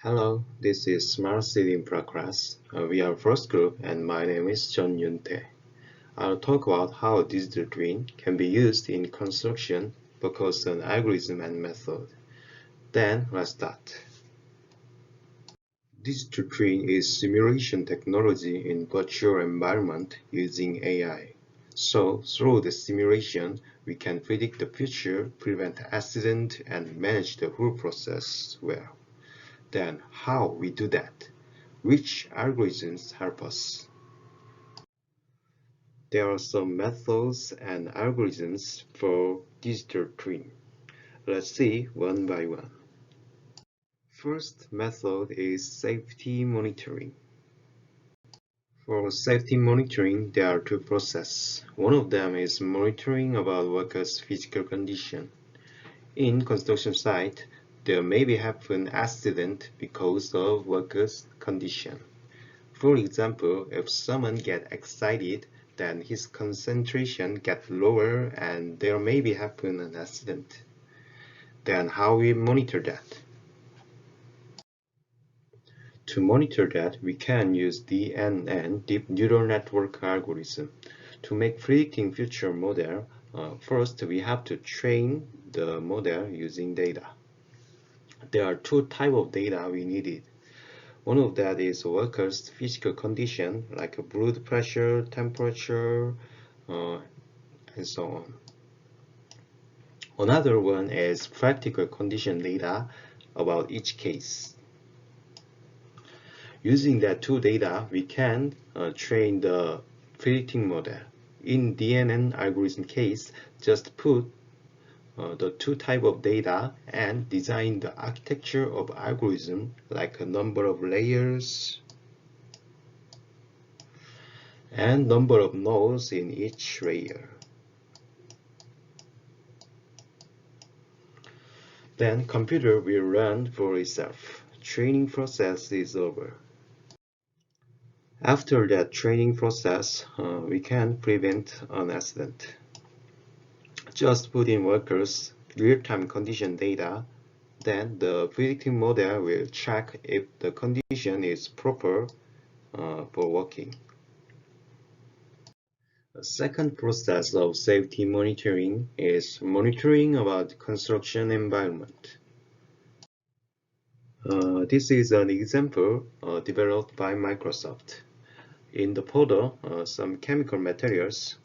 Hello, this is Smart City in Progress. We are first group and my name is John Yuntae. I'll talk about how digital twin can be used in construction, focus on algorithm and method. Then let's start. Digital twin is simulation technology in virtual environment using AI. So through the simulation, we can predict the future, prevent accident, and manage the whole process well. Then how we do that? Which algorithms help us? There are some methods and algorithms for digital twin. Let's see one by one. First method is safety monitoring. For safety monitoring, there are two processes. One of them is monitoring about workers' physical condition. In construction site, there may be happen accident because of workers' condition. For example, if someone get excited, then his concentration get lower and there may be happen an accident. Then how we monitor that? To monitor that, we can use DNN, Deep Neural Network algorithm. To make predicting future model, first we have to train the model using data. There are two types of data we needed. One of that is workers' physical condition like blood pressure, temperature, and so on. Another one is practical condition data about each case. Using that two data, we can train the predicting model. In DNN algorithm case, just put the two type of data and design the architecture of algorithm like a number of layers and number of nodes in each layer. Then computer will run for itself. Training process is over. After that training process, we can prevent an accident. Just put in workers' real-time condition data, then the predicting model will check if the condition is proper for working. The second process of safety monitoring is monitoring about construction environment. This is an example developed by Microsoft. In the photo, some chemical materials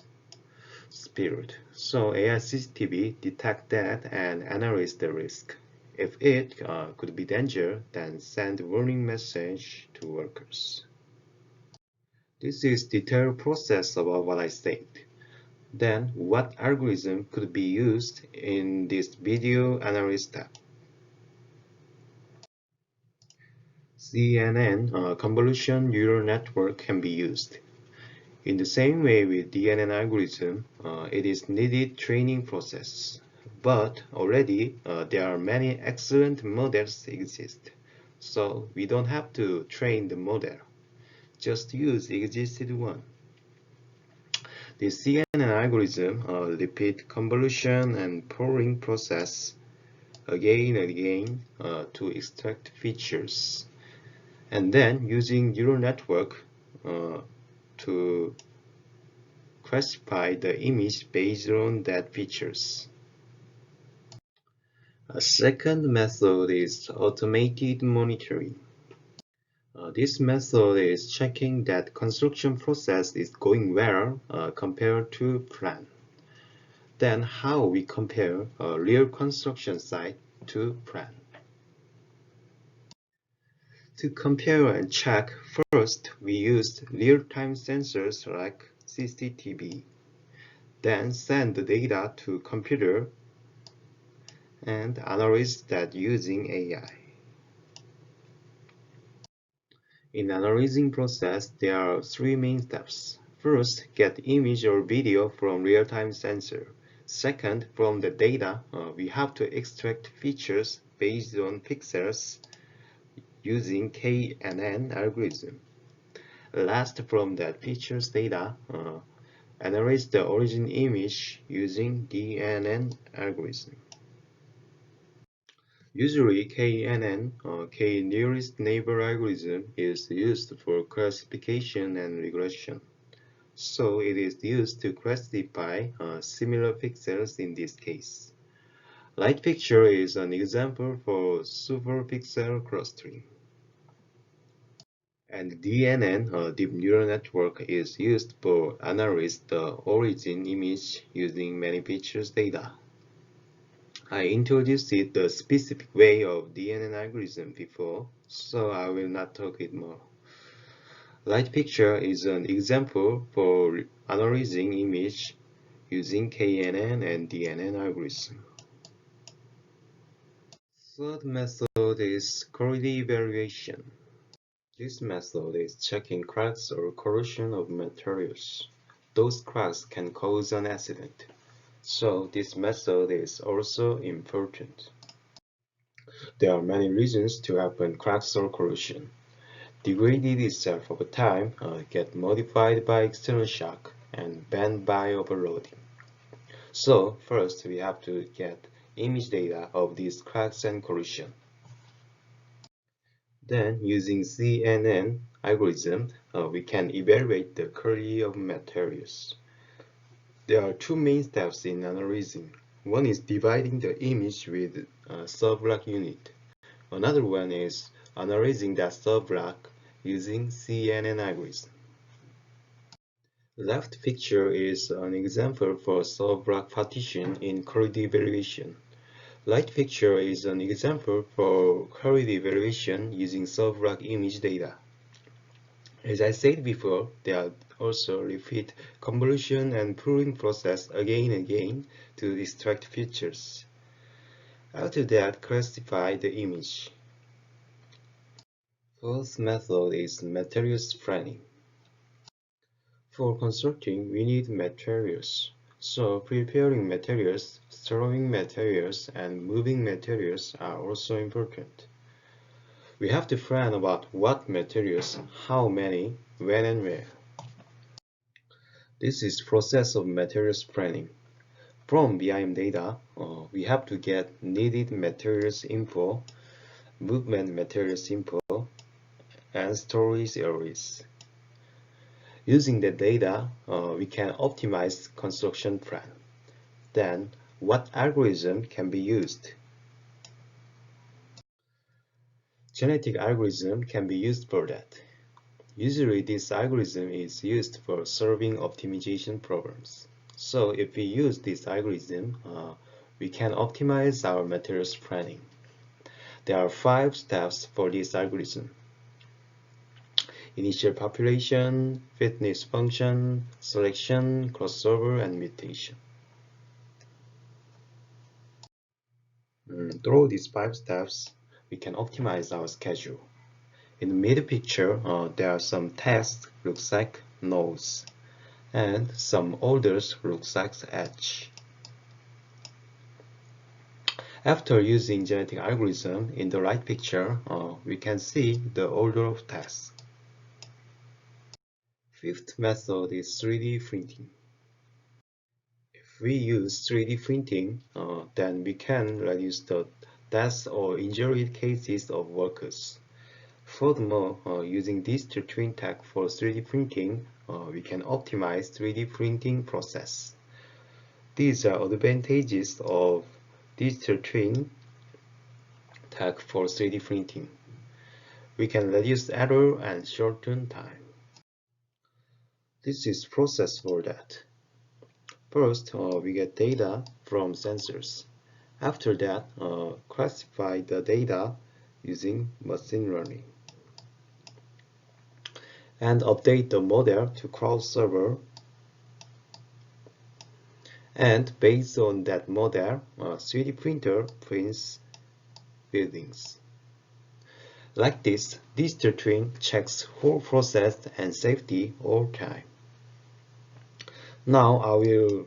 spilled. So AI CCTV detect that and analyze the risk. If it could be danger, then send warning message to workers. This is detailed process about what I said. Then what algorithm could be used in this video analysis step? CNN convolution neural network can be used. In the same way with DNN algorithm, it is needed training process. But already there are many excellent models exist. So we don't have to train the model. Just use existed one. The CNN algorithm repeat convolution and polling process again and again to extract features. And then using neural network to classify the image based on that features. A second method is automated monitoring. This method is checking that construction process is going well compared to plan. Then how we compare a real construction site to plan. To compare and check, first we used real-time sensors like CCTV. Then send the data to computer and analyze that using AI. In analyzing process, there are three main steps. First, get image or video from real-time sensor. Second, from the data, we have to extract features based on pixels using KNN algorithm. Last, from that features data, analyze the origin image using DNN algorithm. Usually, KNN, K nearest neighbor algorithm, is used for classification and regression. So it is used to classify similar pixels in this case. Light picture is an example for superpixel clustering. And DNN, deep neural network, is used for analyze the origin image using many pictures data. I introduced it the specific way of DNN algorithm before, so I will not talk it more. Light picture is an example for analyzing image using KNN and DNN algorithm. Third method is quality evaluation. This method is checking cracks or corrosion of materials. Those cracks can cause an accident, so this method is also important. There are many reasons to happen cracks or corrosion. Degraded itself over time, get modified by external shock, and bent by overloading. So first we have to get image data of these cracks and corrosion. Then using CNN algorithm, we can evaluate the quality of materials. There are two main steps in analyzing. One is dividing the image with a subblock unit. Another one is analyzing that subblock using CNN algorithm. Left picture is an example for subblock partition in quality evaluation. Right picture is an example for quality evaluation using subblock image data. As I said before, there are also repeat convolution and pruning process again and again to extract features. After that, classify the image. Fourth method is materials planning. For constructing, we need materials. So preparing materials, storing materials, and moving materials are also important. We have to plan about what materials, how many, when and where. This is process of materials planning. From BIM data, we have to get needed materials info, movement materials info, and storage areas. Using the data, we can optimize construction plan. Then, what algorithm can be used? Genetic algorithm can be used for that. Usually, this algorithm is used for solving optimization problems. So, if we use this algorithm, we can optimize our materials planning. There are 5 steps for this algorithm. Initial population, fitness function, selection, crossover, and mutation. Through these 5 steps, we can optimize our schedule. In the middle picture, there are some text looks like nodes, and some orders looks like edge. After using genetic algorithm in the right picture, we can see the order of tasks. Fifth method is 3D printing. If we use 3D printing, then we can reduce the deaths or injury cases of workers. Furthermore, using digital twin tech for 3D printing, we can optimize 3D printing process. These are advantages of digital twin tech for 3D printing. We can reduce error and shorten time. This is process for that. First, we get data from sensors. After that, classify the data using machine learning. And update the model to cloud server. And based on that model, 3D printer prints buildings. Like this, digital twin checks whole process and safety all time. Now I will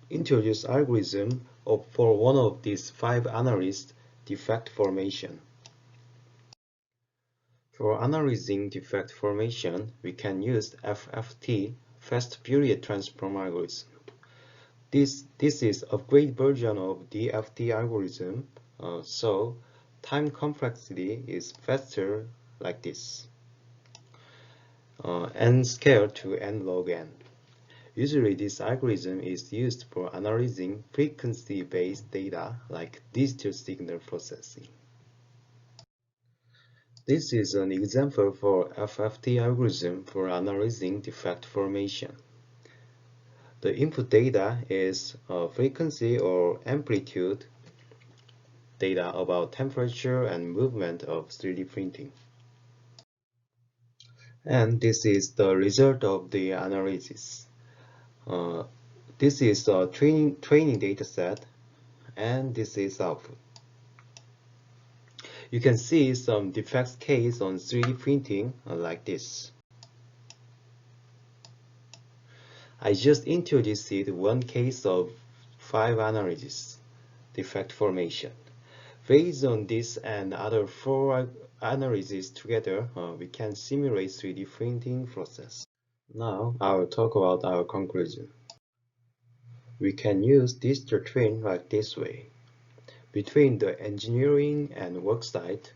introduce algorithm for one of these 5 analyzed defect formation. For analyzing defect formation, we can use FFT, Fast Fourier Transform algorithm. This is a great version of DFT algorithm. So time complexity is faster like this. N squared to n log n. Usually this algorithm is used for analyzing frequency-based data like digital signal processing. This is an example for FFT algorithm for analyzing defect formation. The input data is frequency or amplitude data about temperature and movement of 3D printing. And this is the result of the analysis. Uh, this is a training data set, and this is output. You can see some defects case on 3D printing like this. I just introduced one case of 5 analyses, defect formation. Based on this and other 4 analyses together, we can simulate 3D printing process. Now I will talk about our conclusion. We can use digital twin like this way. Between the engineering and worksite,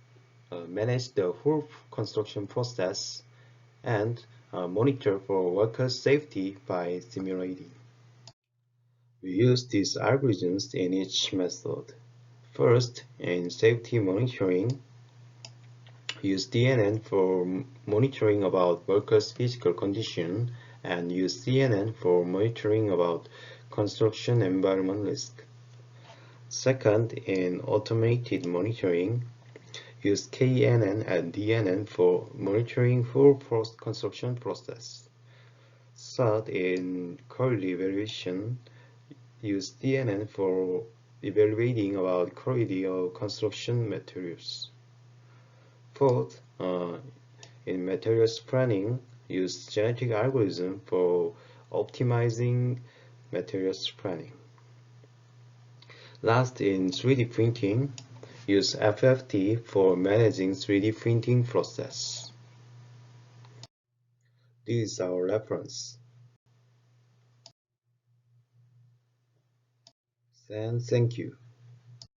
manage the whole construction process, and monitor for worker safety by simulating. We use these algorithms in each method. First, in safety monitoring, use DNN for monitoring about workers' physical condition and use CNN for monitoring about construction environment risk. Second, in automated monitoring, use KNN and DNN for monitoring full construction process. Third, in quality evaluation, use DNN for evaluating about quality of construction materials. Fourth, in materials planning, use genetic algorithm for optimizing materials planning. Last, in 3D printing, use FFT for managing 3D printing process. This is our reference. And thank you.